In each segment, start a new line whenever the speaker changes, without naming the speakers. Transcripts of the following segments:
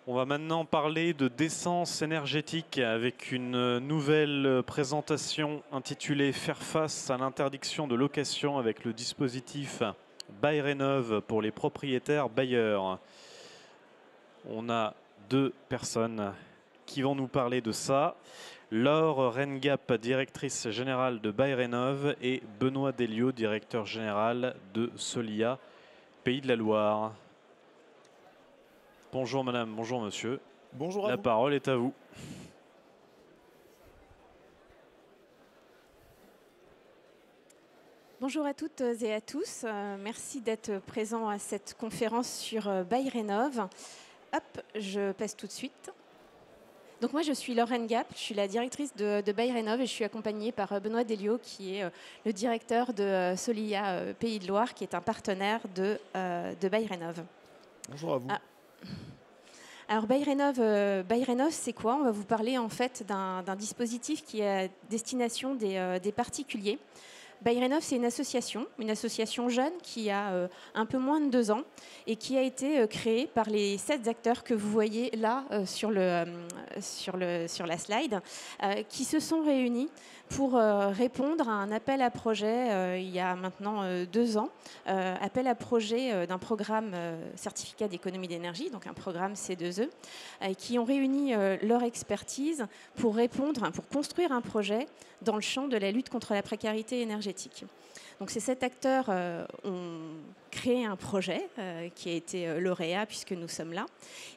On va maintenant parler de décence énergétique avec une nouvelle présentation intitulée Faire face à l'interdiction de location avec le dispositif BailRénov pour les propriétaires bailleurs. On a deux personnes qui vont nous parler de ça. Laure Rengap, directrice générale de BailRénov, et Benoît Delliot, directeur général de Solia, Pays de la Loire. Bonjour madame, bonjour monsieur.
Bonjour à
La
vous.
parole est à vous.
Bonjour à toutes et à tous. Merci d'être présents à cette conférence sur BailRénov. Hop, je passe tout de suite. Donc moi, je suis Laure Rengap, je suis la directrice de BailRénov et je suis accompagnée par Benoît Delliot, qui est le directeur de Solia Pays de Loire, qui est un partenaire de BailRénov.
Bonjour à vous.
Alors BailRénov, c'est quoi? On va vous parler en fait d'un dispositif qui est à destination des particuliers. BailRénov, c'est une association jeune qui a un peu moins de 2 ans et qui a été créée par les 7 acteurs que vous voyez là sur la slide, qui se sont réunis pour répondre à un appel à projet il y a maintenant 2 ans, appel à projet d'un programme certificat d'économie d'énergie, donc un programme C2E, qui ont réuni leur expertise pour construire un projet dans le champ de la lutte contre la précarité énergétique. Donc ces 7 acteurs ont créé un projet qui a été lauréat puisque nous sommes là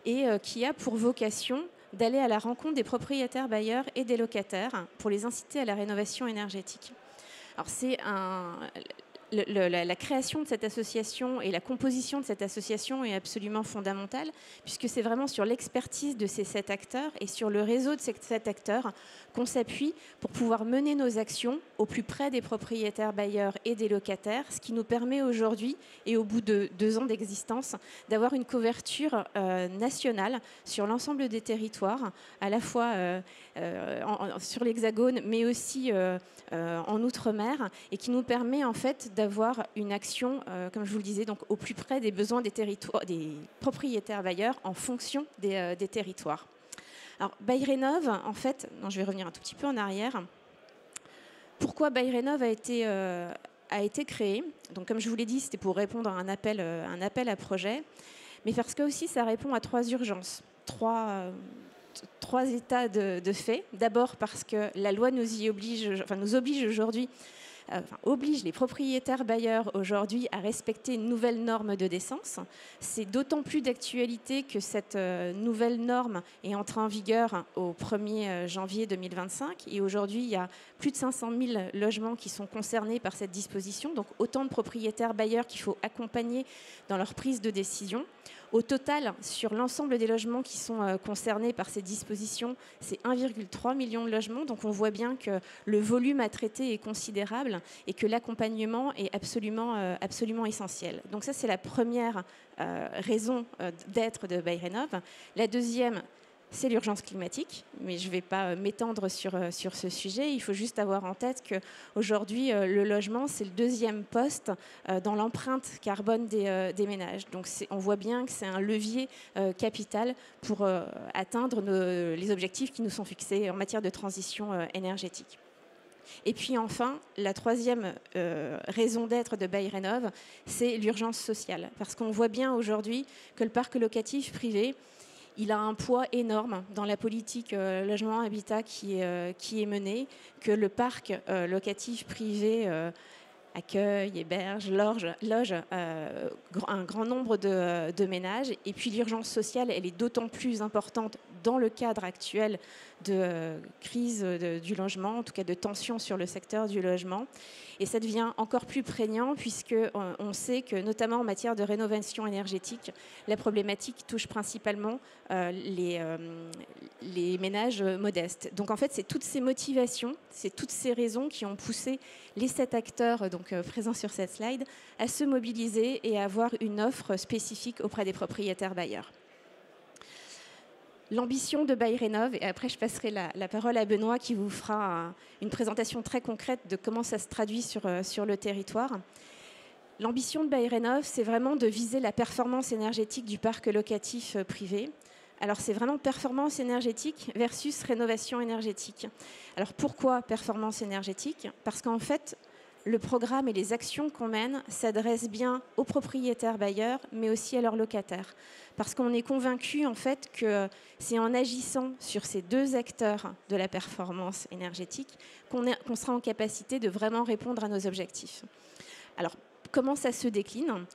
et qui a pour vocation d'aller à la rencontre des propriétaires bailleurs et des locataires pour les inciter à la rénovation énergétique. Alors la création de cette association et la composition de cette association est absolument fondamentale puisque c'est vraiment sur l'expertise de ces 7 acteurs et sur le réseau de ces 7 acteurs qu'on s'appuie pour pouvoir mener nos actions au plus près des propriétaires bailleurs et des locataires, ce qui nous permet aujourd'hui et au bout de 2 ans d'existence d'avoir une couverture nationale sur l'ensemble des territoires, à la fois sur l'Hexagone mais aussi en Outre-mer, et qui nous permet en fait d'avoir une action, comme je vous le disais, donc au plus près des besoins des propriétaires bailleurs en fonction des territoires. Alors BailRénov, en fait, je vais revenir un tout petit peu en arrière. Pourquoi BailRénov a été créé? Donc comme je vous l'ai dit, c'était pour répondre à un appel à projet, mais parce que aussi ça répond à 3 urgences, trois états de fait. D'abord parce que la loi nous oblige aujourd'hui, oblige les propriétaires bailleurs aujourd'hui à respecter une nouvelle norme de décence. C'est d'autant plus d'actualité que cette nouvelle norme est entrée en vigueur au 1er janvier 2025 et aujourd'hui il y a plus de 500 000 logements qui sont concernés par cette disposition, donc autant de propriétaires bailleurs qu'il faut accompagner dans leur prise de décision. Au total, sur l'ensemble des logements qui sont concernés par ces dispositions, c'est 1,3 million de logements. Donc on voit bien que le volume à traiter est considérable et que l'accompagnement est absolument essentiel. Donc ça, c'est la première raison d'être de BailRénov. La deuxième, c'est l'urgence climatique, mais je ne vais pas m'étendre sur ce sujet. Il faut juste avoir en tête qu'aujourd'hui, le logement, c'est le 2e poste dans l'empreinte carbone des ménages. Donc on voit bien que c'est un levier capital pour atteindre les objectifs qui nous sont fixés en matière de transition énergétique. Et puis enfin, la 3e raison d'être de BailRénov, c'est l'urgence sociale. Parce qu'on voit bien aujourd'hui que le parc locatif privé, il a un poids énorme dans la politique logement-habitat qui est menée, que le parc locatif privé accueille, héberge, loge un grand nombre de ménages. Et puis l'urgence sociale, elle est d'autant plus importante dans le cadre actuel de crise du logement, en tout cas de tension sur le secteur du logement. Et ça devient encore plus prégnant puisqu'on sait que, notamment en matière de rénovation énergétique, la problématique touche principalement les ménages modestes. Donc en fait, c'est toutes ces motivations, c'est toutes ces raisons qui ont poussé les 7 acteurs présents sur cette slide à se mobiliser et à avoir une offre spécifique auprès des propriétaires bailleurs. L'ambition de BailRénov, et après je passerai la parole à Benoît qui vous fera une présentation très concrète de comment ça se traduit sur le territoire. L'ambition de BailRénov, c'est vraiment de viser la performance énergétique du parc locatif privé Alors c'est vraiment performance énergétique versus rénovation énergétique. Alors pourquoi performance énergétique? Parce qu'en fait, le programme et les actions qu'on mène s'adressent bien aux propriétaires bailleurs, mais aussi à leurs locataires. Parce qu'on est convaincu en fait que c'est en agissant sur ces deux acteurs de la performance énergétique qu'on sera en capacité de vraiment répondre à nos objectifs. Alors, comment ça se décline?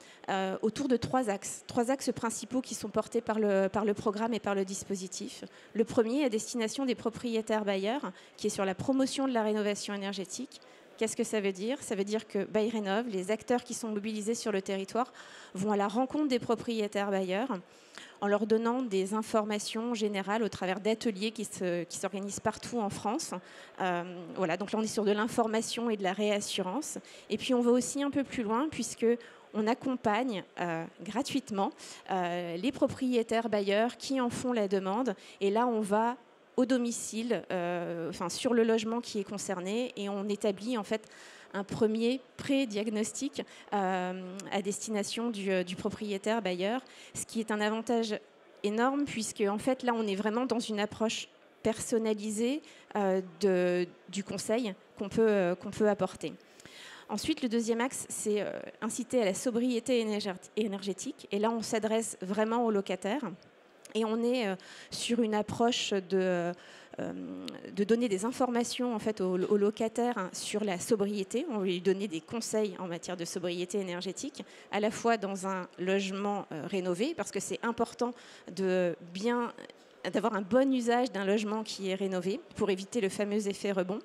Autour de trois axes principaux qui sont portés par le programme et par le dispositif. Le premier, à destination des propriétaires bailleurs, qui est sur la promotion de la rénovation énergétique. Qu'est-ce que ça veut dire? Ça veut dire que BayRénov, les acteurs qui sont mobilisés sur le territoire, vont à la rencontre des propriétaires bailleurs en leur donnant des informations générales au travers d'ateliers qui s'organisent partout en France. Voilà, donc là on est sur de l'information et de la réassurance. Et puis on va aussi un peu plus loin puisque on accompagne gratuitement les propriétaires bailleurs qui en font la demande. Et là on va au domicile, sur le logement qui est concerné, et on établit en fait un premier pré-diagnostic à destination du propriétaire bailleur, ce qui est un avantage énorme puisque en fait là on est vraiment dans une approche personnalisée du conseil qu'on peut apporter. Ensuite, le deuxième axe, c'est inciter à la sobriété énergétique, et là on s'adresse vraiment aux locataires. Et on est sur une approche de donner des informations en fait, aux locataires sur la sobriété. On va lui donner des conseils en matière de sobriété énergétique, à la fois dans un logement rénové, parce que c'est important d'avoir un bon usage d'un logement qui est rénové pour éviter le fameux effet rebond.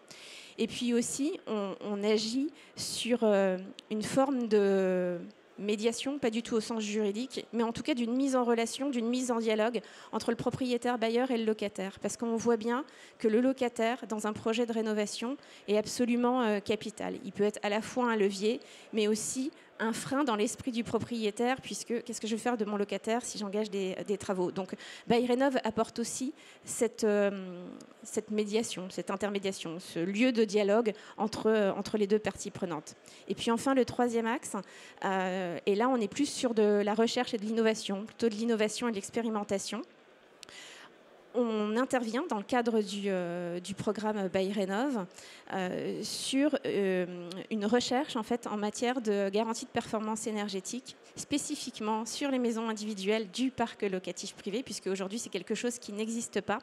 Et puis aussi, on agit sur une forme de médiation, pas du tout au sens juridique, mais en tout cas d'une mise en relation, d'une mise en dialogue entre le propriétaire bailleur et le locataire. Parce qu'on voit bien que le locataire, dans un projet de rénovation, est absolument capital. Il peut être à la fois un levier, mais aussi un frein dans l'esprit du propriétaire, puisque qu'est-ce que je vais faire de mon locataire si j'engage des travaux? Donc BayRénov apporte aussi cette médiation, cette intermédiation, ce lieu de dialogue entre les deux parties prenantes. Et puis enfin, le troisième axe, et là on est plus sur de la recherche et de l'innovation, plutôt de l'innovation et de l'expérimentation. On intervient dans le cadre du programme BayRénov sur une recherche en fait, en matière de garantie de performance énergétique, spécifiquement sur les maisons individuelles du parc locatif privé, puisque aujourd'hui c'est quelque chose qui n'existe pas.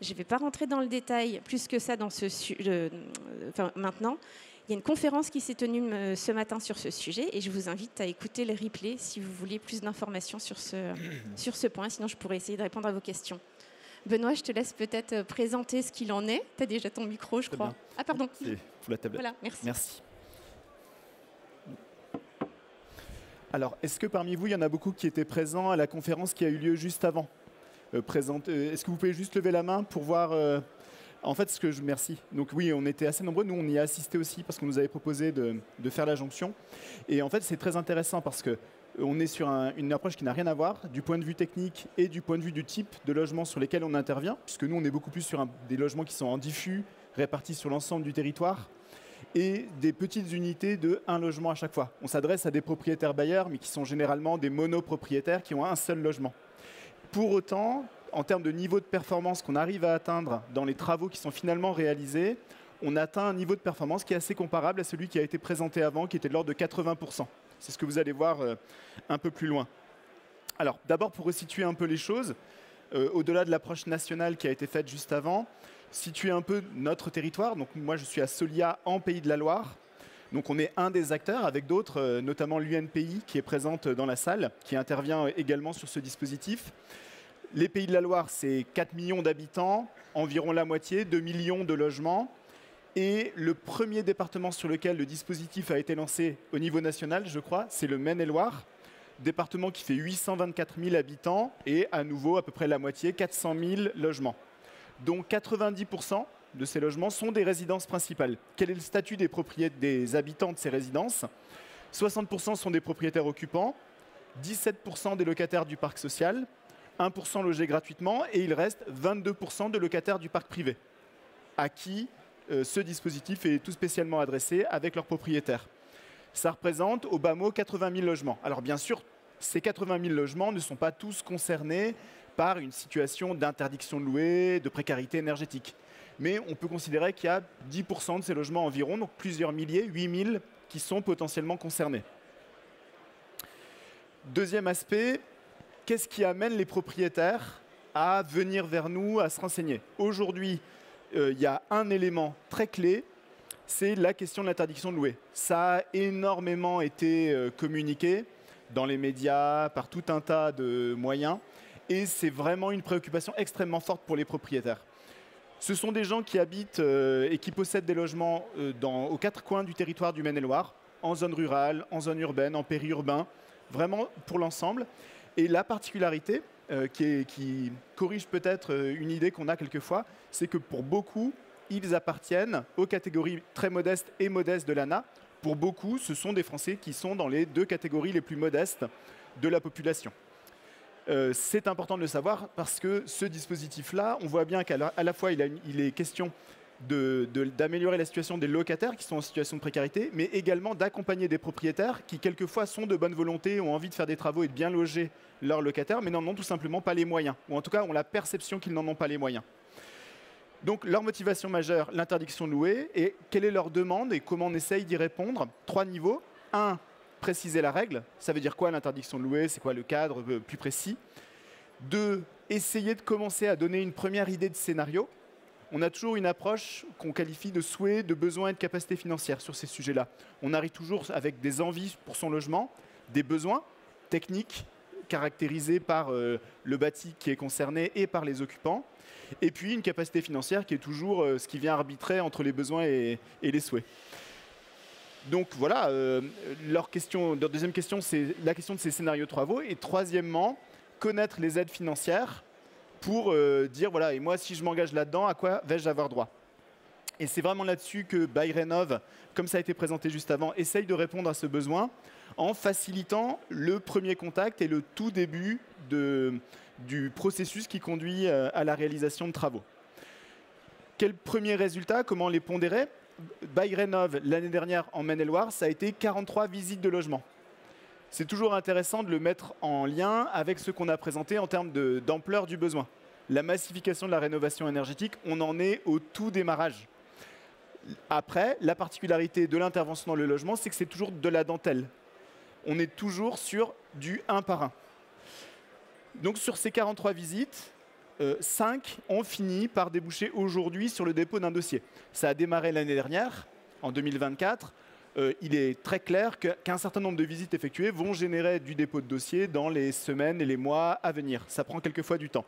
Je ne vais pas rentrer dans le détail plus que ça maintenant. Il y a une conférence qui s'est tenue ce matin sur ce sujet et je vous invite à écouter le replay si vous voulez plus d'informations sur ce point. Sinon, je pourrais essayer de répondre à vos questions. Benoît, je te laisse peut-être présenter ce qu'il en est. Tu as déjà ton micro, je crois. Bien. Ah, pardon.
C'est pour la tablette.
Voilà, merci.
Alors, est-ce que parmi vous, il y en a beaucoup qui étaient présents à la conférence qui a eu lieu juste avant? Est-ce que vous pouvez juste lever la main pour voir en fait, merci. Donc oui, on était assez nombreux. Nous, on y a assisté aussi parce qu'on nous avait proposé de faire la jonction. Et en fait, c'est très intéressant parce que on est sur une approche qui n'a rien à voir du point de vue technique et du point de vue du type de logement sur lesquels on intervient, puisque nous, on est beaucoup plus sur des logements qui sont en diffus, répartis sur l'ensemble du territoire, et des petites unités de un logement à chaque fois. On s'adresse à des propriétaires bailleurs, mais qui sont généralement des monopropriétaires qui ont un seul logement. Pour autant, en termes de niveau de performance qu'on arrive à atteindre dans les travaux qui sont finalement réalisés, on atteint un niveau de performance qui est assez comparable à celui qui a été présenté avant, qui était de l'ordre de 80%. C'est ce que vous allez voir un peu plus loin. Alors, d'abord, pour resituer un peu les choses, au-delà de l'approche nationale qui a été faite juste avant, situer un peu notre territoire. Donc, moi, je suis à Solia, en Pays de la Loire. Donc, on est un des acteurs, avec d'autres, notamment l'UNPI, qui est présente dans la salle, qui intervient également sur ce dispositif. Les Pays de la Loire, c'est 4 millions d'habitants, environ la moitié, 2 millions de logements. Et le premier département sur lequel le dispositif a été lancé au niveau national, je crois, c'est le Maine-et-Loire, département qui fait 824 000 habitants et à nouveau à peu près la moitié, 400 000 logements. Donc 90% de ces logements sont des résidences principales. Quel est le statut des habitants de ces résidences? 60% sont des propriétaires occupants, 17% des locataires du parc social, 1% logés gratuitement et il reste 22% de locataires du parc privé, à qui ce dispositif est tout spécialement adressé avec leurs propriétaires. Ça représente au bas mot 80 000 logements. Alors bien sûr, ces 80 000 logements ne sont pas tous concernés par une situation d'interdiction de louer, de précarité énergétique. Mais on peut considérer qu'il y a 10% de ces logements environ, donc plusieurs milliers, 8000, qui sont potentiellement concernés. Deuxième aspect, qu'est-ce qui amène les propriétaires à venir vers nous, à se renseigner? Aujourd'hui, il y a un élément très clé, c'est la question de l'interdiction de louer. Ça a énormément été communiqué dans les médias, par tout un tas de moyens, et c'est vraiment une préoccupation extrêmement forte pour les propriétaires. Ce sont des gens qui habitent et qui possèdent des logements aux quatre coins du territoire du Maine-et-Loire, en zone rurale, en zone urbaine, en périurbain, vraiment pour l'ensemble. Et la particularité, qui corrige peut-être une idée qu'on a quelquefois, c'est que pour beaucoup, ils appartiennent aux catégories très modestes et modestes de l'ANA. Pour beaucoup, ce sont des Français qui sont dans les deux catégories les plus modestes de la population. C'est important de le savoir parce que ce dispositif-là, on voit bien qu'à la fois, il est question d'améliorer la situation des locataires qui sont en situation de précarité, mais également d'accompagner des propriétaires qui, quelquefois, sont de bonne volonté, ont envie de faire des travaux et de bien loger leurs locataires, mais n'en ont tout simplement pas les moyens, ou en tout cas ont la perception qu'ils n'en ont pas les moyens. Donc, leur motivation majeure, l'interdiction de louer, et quelle est leur demande et comment on essaye d'y répondre? 3 niveaux. 1, préciser la règle. Ça veut dire quoi l'interdiction de louer? C'est quoi le cadre plus précis? 2, essayer de commencer à donner une première idée de scénario. On a toujours une approche qu'on qualifie de souhait, de besoin et de capacité financière sur ces sujets-là. On arrive toujours avec des envies pour son logement, des besoins techniques caractérisés par le bâti qui est concerné et par les occupants, et puis une capacité financière qui est toujours ce qui vient arbitrer entre les besoins et les souhaits. Donc voilà, leur deuxième question, c'est la question de ces scénarios de travaux. Et troisièmement, connaître les aides financières pour dire, voilà, et moi, si je m'engage là-dedans, à quoi vais-je avoir droit? Et c'est vraiment là-dessus que BuyRénov, comme ça a été présenté juste avant, essaye de répondre à ce besoin en facilitant le premier contact et le tout début du processus qui conduit à la réalisation de travaux. Quel premier résultat? Comment les pondérer? BuyRénov, l'année dernière en Maine-et-Loire, ça a été 43 visites de logement. C'est toujours intéressant de le mettre en lien avec ce qu'on a présenté en termes d'ampleur du besoin. La massification de la rénovation énergétique, on en est au tout démarrage. Après, la particularité de l'intervention dans le logement, c'est que c'est toujours de la dentelle. On est toujours sur du 1 par 1. Donc sur ces 43 visites, 5 ont fini par déboucher aujourd'hui sur le dépôt d'un dossier. Ça a démarré l'année dernière, en 2024. Il est très clair qu'un certain nombre de visites effectuées vont générer du dépôt de dossier dans les semaines et les mois à venir. Ça prend quelquefois du temps.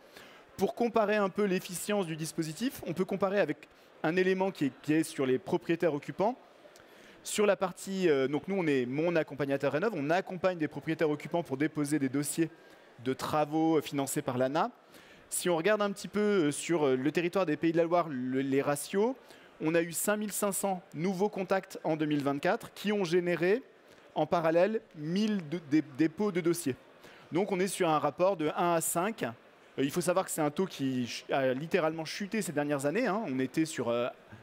Pour comparer un peu l'efficience du dispositif, on peut comparer avec un élément qui est sur les propriétaires occupants. Sur la partie, donc nous on est mon accompagnateur Rénov, on accompagne des propriétaires occupants pour déposer des dossiers de travaux financés par l'ANA. Si on regarde un petit peu sur le territoire des Pays de la Loire, les ratios, on a eu 5500 nouveaux contacts en 2024 qui ont généré en parallèle 1000 dépôts de dossiers. Donc on est sur un rapport de 1 à 5. Il faut savoir que c'est un taux qui a littéralement chuté ces dernières années. On était sur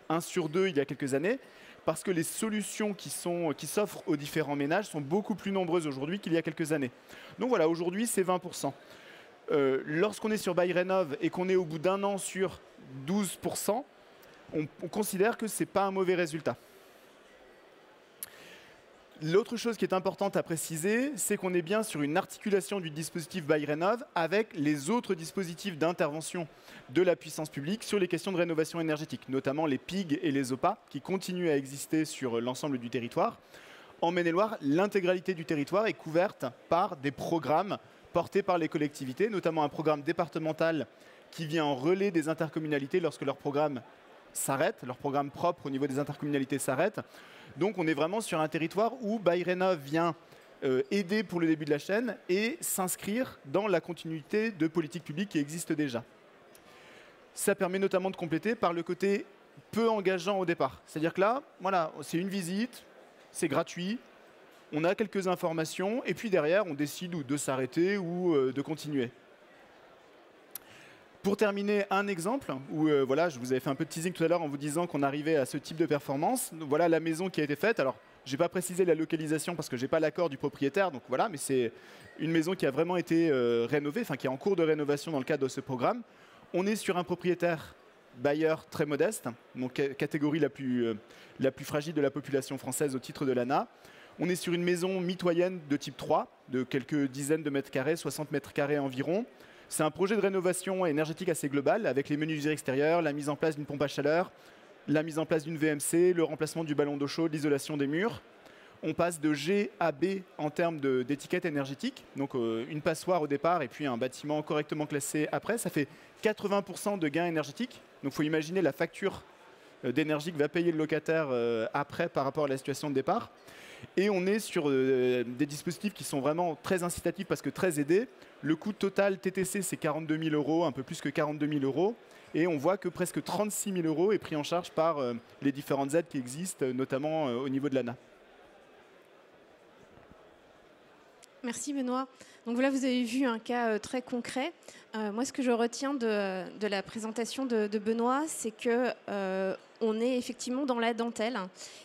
1 sur 2 il y a quelques années, parce que les solutions qui s'offrent aux différents ménages sont beaucoup plus nombreuses aujourd'hui qu'il y a quelques années. Donc voilà, aujourd'hui c'est 20%. Lorsqu'on est sur BuyRénov et qu'on est au bout d'un an sur 12%, on considère que ce n'est pas un mauvais résultat. L'autre chose qui est importante à préciser, c'est qu'on est bien sur une articulation du dispositif BuyRénov avec les autres dispositifs d'intervention de la puissance publique sur les questions de rénovation énergétique, notamment les PIG et les OPA, qui continuent à exister sur l'ensemble du territoire. En Maine-et-Loire, l'intégralité du territoire est couverte par des programmes portés par les collectivités, notamment un programme départemental qui vient en relais des intercommunalités lorsque leur programme s'arrête, leur programme propre au niveau des intercommunalités s'arrête. Donc on est vraiment sur un territoire où BuyRénov vient aider pour le début de la chaîne et s'inscrire dans la continuité de politiques publiques qui existent déjà. Ça permet notamment de compléter par le côté peu engageant au départ. C'est-à-dire que là, voilà, c'est une visite, c'est gratuit, on a quelques informations et puis derrière on décide ou de s'arrêter ou de continuer. Pour terminer, un exemple où voilà, je vous avais fait un peu de teasing tout à l'heure en vous disant qu'on arrivait à ce type de performance. Voilà la maison qui a été faite. Alors, Je n'ai pas précisé la localisation parce que je n'ai pas l'accord du propriétaire, donc voilà, mais c'est une maison qui a vraiment été rénovée, enfin qui est en cours de rénovation dans le cadre de ce programme. On est sur un propriétaire bailleur très modeste, donc catégorie la plus fragile de la population française au titre de l'ANA. On est sur une maison mitoyenne de type 3, de quelques dizaines de mètres carrés, 60 mètres carrés environ. C'est un projet de rénovation énergétique assez global, avec les menuiseries extérieures, la mise en place d'une pompe à chaleur, la mise en place d'une VMC, le remplacement du ballon d'eau chaude, l'isolation des murs. On passe de G à B en termes d'étiquette énergétique, donc une passoire au départ et puis un bâtiment correctement classé après. Ça fait 80% de gains énergétiques. Donc il faut imaginer la facture d'énergie que va payer le locataire après par rapport à la situation de départ. Et on est sur des dispositifs qui sont vraiment très incitatifs parce que très aidés. Le coût total TTC, c'est 42 000 €, un peu plus que 42 000 €. Et on voit que presque 36 000 € est pris en charge par les différentes aides qui existent, notamment au niveau de l'ANA.
Merci Benoît. Donc voilà, vous avez vu un cas très concret. Moi, ce que je retiens de la présentation de Benoît, c'est que on est effectivement dans la dentelle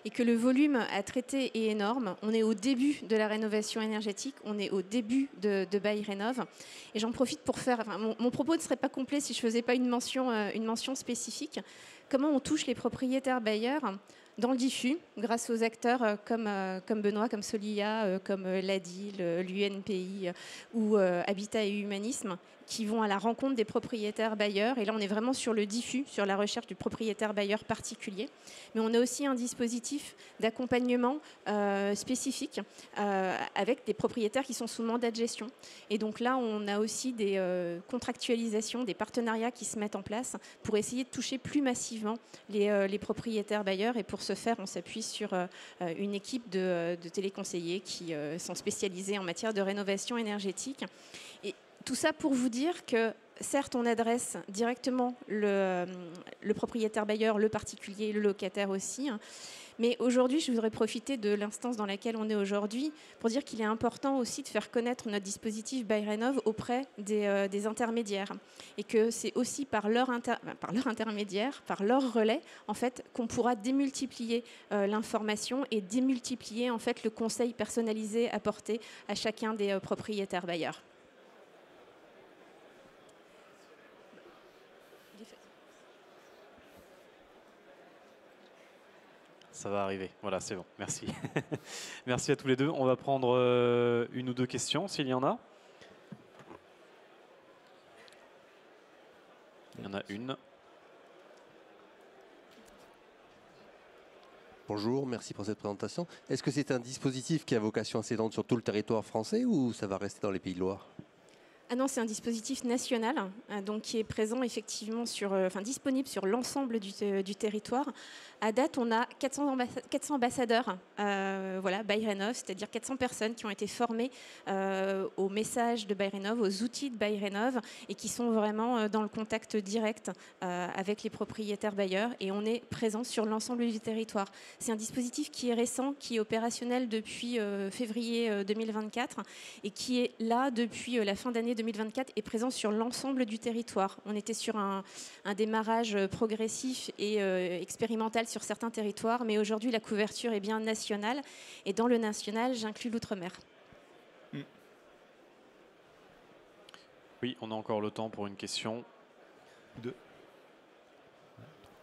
et que le volume à traiter est énorme. On est au début de la rénovation énergétique, on est au début de BayRénov. Et j'en profite pour faire... Enfin, mon propos ne serait pas complet si je ne faisais pas une mention spécifique. Comment on touche les propriétaires bailleurs dans le diffus, grâce aux acteurs comme Benoît, comme Solia, comme l'ADIL, l'UNPI ou Habitat et Humanisme, qui vont à la rencontre des propriétaires bailleurs. Et là, on est vraiment sur le diffus, sur la recherche du propriétaire bailleur particulier. Mais on a aussi un dispositif d'accompagnement spécifique avec des propriétaires qui sont sous mandat de gestion. Et donc là, on a aussi des contractualisations, des partenariats qui se mettent en place pour essayer de toucher plus massivement les propriétaires bailleurs. Et pour ce faire, on s'appuie sur une équipe de téléconseillers qui sont spécialisés en matière de rénovation énergétique. Et tout ça pour vous dire que, certes, on adresse directement le propriétaire bailleur, le particulier, le locataire aussi. Mais aujourd'hui, je voudrais profiter de l'instance dans laquelle on est aujourd'hui pour dire qu'il est important aussi de faire connaître notre dispositif BayRénov auprès des intermédiaires. Et que c'est aussi par leur intermédiaire, par leur relais, en fait, qu'on pourra démultiplier l'information et démultiplier en fait, le conseil personnalisé apporté à chacun des propriétaires bailleurs.
Ça va arriver. Voilà, c'est bon. Merci. Merci à tous les deux. On va prendre une ou deux questions, s'il y en a. Il y en a une.
Bonjour, merci pour cette présentation. Est-ce que c'est un dispositif qui a vocation à s'étendre sur tout le territoire français ou ça va rester dans les Pays de Loire ?
Ah non, c'est un dispositif national, donc qui est présent effectivement disponible sur l'ensemble du territoire. À date, on a 400 ambassadeurs, BayRénov, c'est-à-dire 400 personnes qui ont été formées aux messages de BayRénov, aux outils de BayRénov, et qui sont vraiment dans le contact direct avec les propriétaires bailleurs. Et on est présent sur l'ensemble du territoire. C'est un dispositif qui est récent, qui est opérationnel depuis février 2024 et qui est là depuis la fin d'année 2024 et présent sur l'ensemble du territoire. On était sur un démarrage progressif et expérimental sur certains territoires, mais aujourd'hui la couverture est bien nationale. Et dans le national, j'inclus l'outre-mer.
Oui, on a encore le temps pour une question.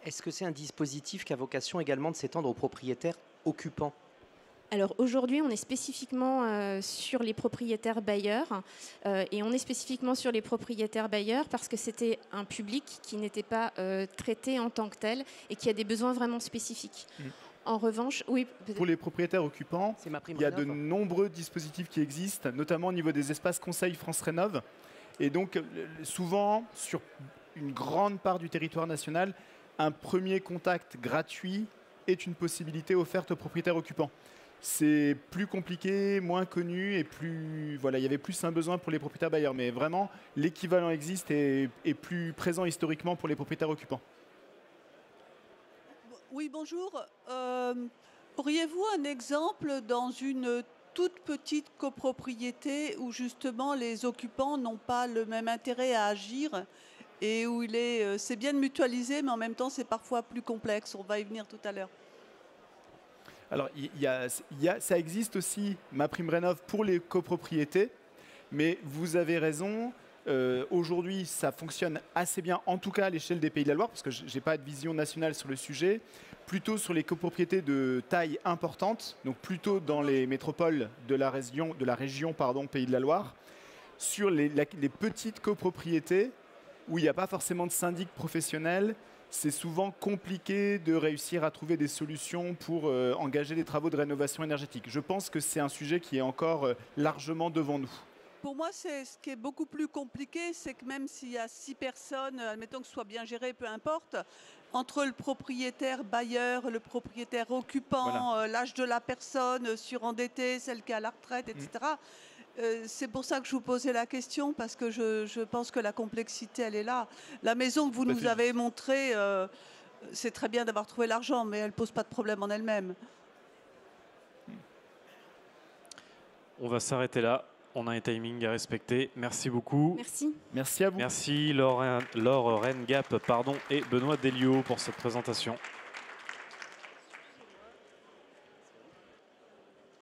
Est-ce que c'est un dispositif qui a vocation également de s'étendre aux propriétaires occupants ?
Alors aujourd'hui, on est spécifiquement sur les propriétaires bailleurs et on est spécifiquement sur les propriétaires bailleurs parce que c'était un public qui n'était pas traité en tant que tel et qui a des besoins vraiment spécifiques. En revanche, oui.
Pour les propriétaires occupants, il y a de nombreux dispositifs qui existent, notamment au niveau des espaces conseils France Rénov. Et donc, souvent, sur une grande part du territoire national, un premier contact gratuit est une possibilité offerte aux propriétaires occupants. C'est plus compliqué, moins connu et il y avait plus un besoin pour les propriétaires bailleurs. Mais vraiment, l'équivalent existe et est plus présent historiquement pour les propriétaires occupants.
Oui, bonjour. Auriez-vous un exemple dans une toute petite copropriété où justement les occupants n'ont pas le même intérêt à agir et où c'est bien de mutualiser, mais en même temps c'est parfois plus complexe. On va y venir tout à l'heure.
Alors, ça existe aussi, MaPrimeRénov', pour les copropriétés, mais vous avez raison. Aujourd'hui, ça fonctionne assez bien, en tout cas à l'échelle des Pays de la Loire, parce que je n'ai pas de vision nationale sur le sujet, plutôt sur les copropriétés de taille importante, donc plutôt dans les métropoles de la région Pays de la Loire. Sur les petites copropriétés, où il n'y a pas forcément de syndic professionnel, c'est souvent compliqué de réussir à trouver des solutions pour engager des travaux de rénovation énergétique. Je pense que c'est un sujet qui est encore largement devant nous.
Pour moi, ce qui est beaucoup plus compliqué, c'est que même s'il y a 6 personnes, admettons que ce soit bien géré, peu importe, entre le propriétaire bailleur, le propriétaire occupant,
Voilà.
l'âge de la personne surendettée, celle qui est à la retraite, etc. C'est pour ça que je vous posais la question, parce que je pense que la complexité, elle est là. La maison que vous nous avez montrée, c'est très bien d'avoir trouvé l'argent, mais elle ne pose pas de problème en elle-même.
On va s'arrêter là. On a un timing à respecter. Merci beaucoup.
Merci.
Merci à vous.
Merci Laure Rengap et Benoît Delio pour cette présentation.